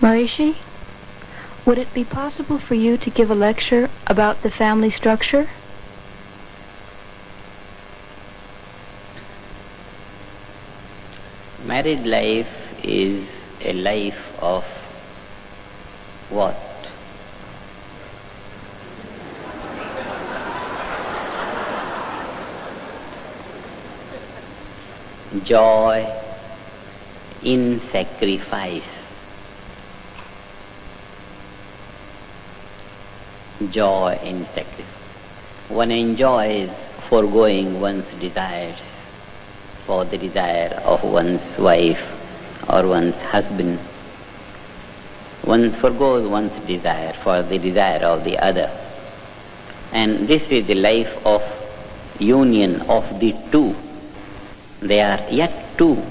Maharishi, would it be possible for you to give a lecture about the family structure? Married life is a life of what? Joy in sacrifice. Joy in sacrifice. One enjoys foregoing one's desires for the desire of one's wife or one's husband. One forgoes one's desire for the desire of the other. And this is the life of union of the two. They are yet two,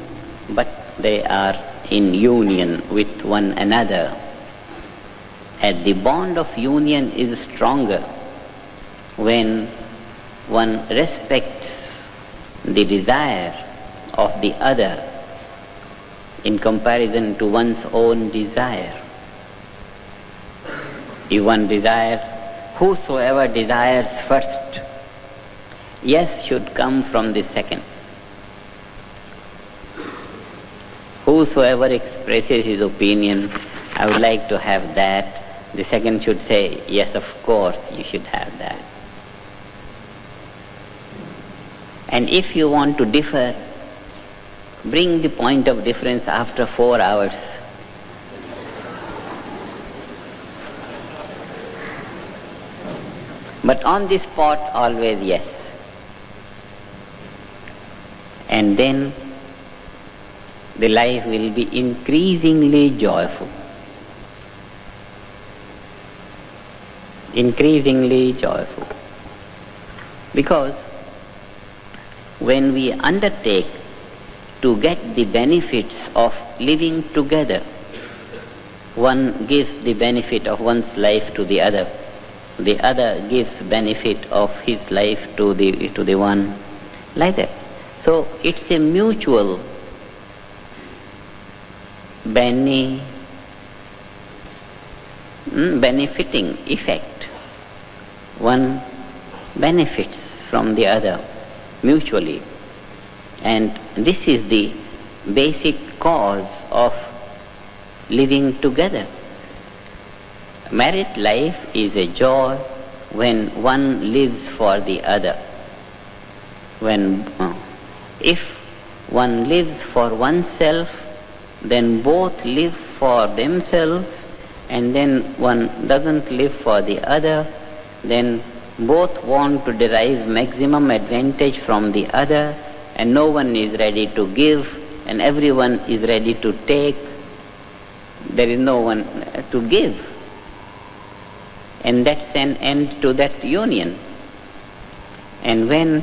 but they are in union with one another. And the bond of union is stronger when one respects the desire of the other in comparison to one's own desire. If one desires, whosoever desires first, yes should come from the second. Whosoever expresses his opinion, I would like to have that, the second should say, yes, of course, you should have that. And if you want to differ, bring the point of difference after 4 hours. But on the spot, always yes. And then the life will be increasingly joyful. Increasingly joyful. Because when we undertake to get the benefits of living together, one gives the benefit of one's life to the other gives benefit of his life to the one, like that. So it's a mutual benefiting effect. One benefits from the other mutually. And this is the basic cause of living together. Married life is a joy when one lives for the other. If one lives for oneself, then both live for themselves, and then one doesn't live for the other, then both want to derive maximum advantage from the other, and no one is ready to give, and everyone is ready to take. There is no one to give. And that's an end to that union. And when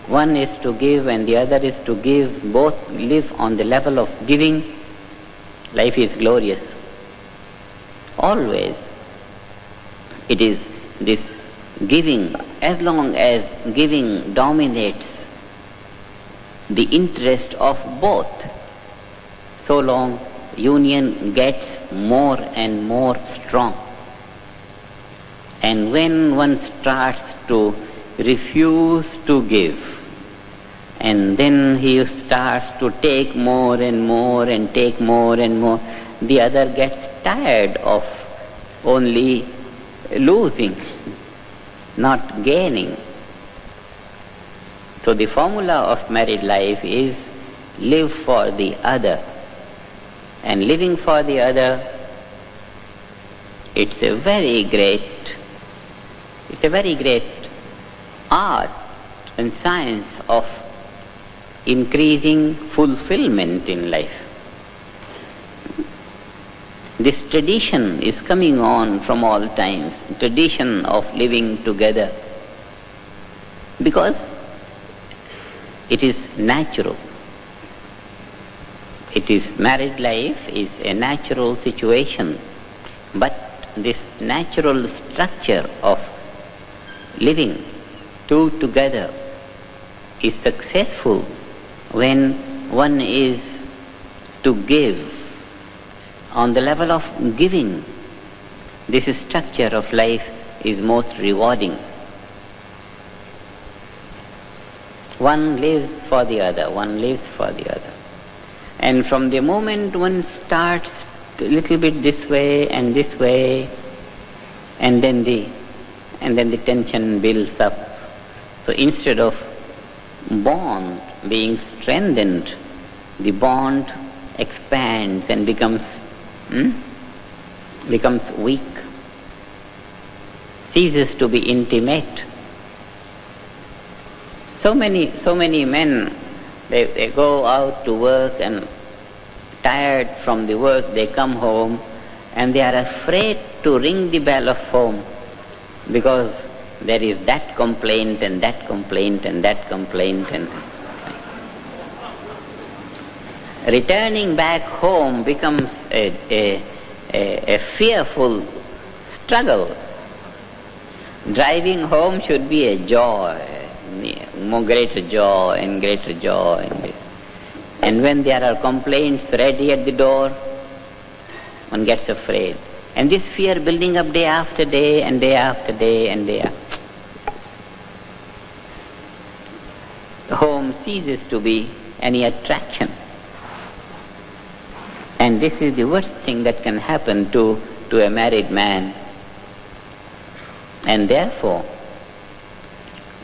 one is to give and the other is to give, both live on the level of giving, life is glorious. Always it is this giving. As long as giving dominates the interest of both, so long union gets more and more strong. And when one starts to refuse to give, and then he starts to take more and more and take more and more, the other gets tired of only losing, not gaining. So the formula of married life is live for the other. And living for the other, it's a very great art and science of increasing fulfillment in life. This tradition is coming on from all times, tradition of living together, because it is natural. Married life is a natural situation, but this natural structure of living two together is successful when one is to give on the level of giving, this structure of life is most rewarding. One lives for the other, one lives for the other. And from the moment one starts a little bit this way, and then the tension builds up. So instead of bond being strengthened, the bond expands and becomes weak, ceases to be intimate. So many men, they go out to work, and tired from the work they come home and they are afraid to ring the bell of home, because there is that complaint and that complaint and that complaint. And returning back home becomes a fearful struggle. Driving home should be a joy, more greater joy and greater joy. And when there are complaints ready at the door, one gets afraid. And this fear building up day after day and day after day and day after. The home ceases to be any attraction. And this is the worst thing that can happen to a married man. And therefore,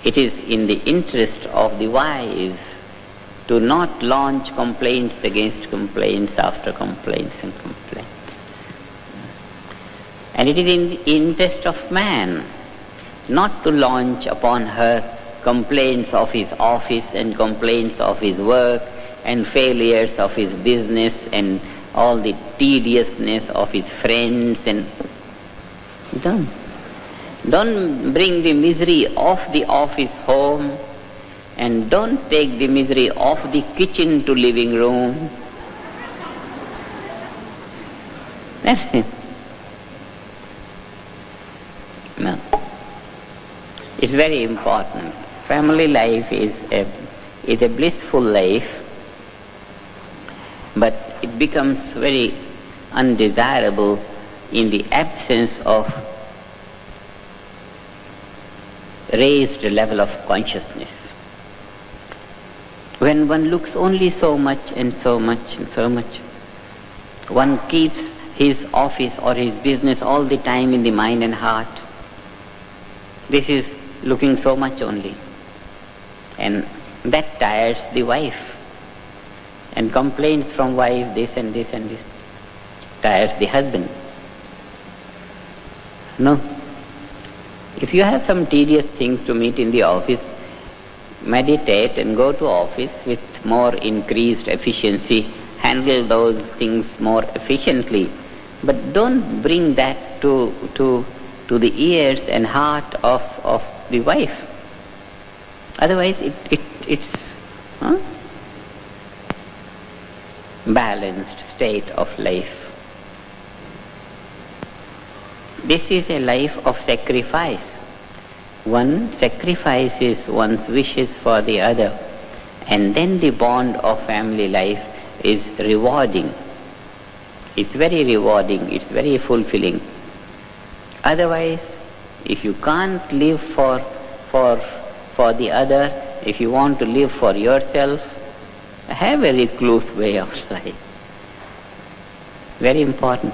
it is in the interest of the wise to not launch complaints against complaints after complaints and complaints. And it is in the interest of man not to launch upon her complaints of his office and complaints of his work and failures of his business and all the tediousness of his friends. And don't bring the misery of the office home, and don't take the misery of the kitchen to living room. That's it. No. It's very important. Family life is a blissful life, but it becomes very undesirable in the absence of raised level of consciousness. When one looks only so much and so much and so much, one keeps his office or his business all the time in the mind and heart. This is looking so much only. And that tires the wife. And complaints from wife, this and this and this, tires the husband. No. If you have some tedious things to meet in the office, meditate and go to office with more increased efficiency, handle those things more efficiently. But don't bring that to the ears and heart of the wife. Otherwise it's balanced state of life. This is a life of sacrifice. One sacrifices one's wishes for the other, and then the bond of family life is rewarding. It's very rewarding, it's very fulfilling. Otherwise, if you can't live for the other, if you want to live for yourself, have a recluse way of life. Very important.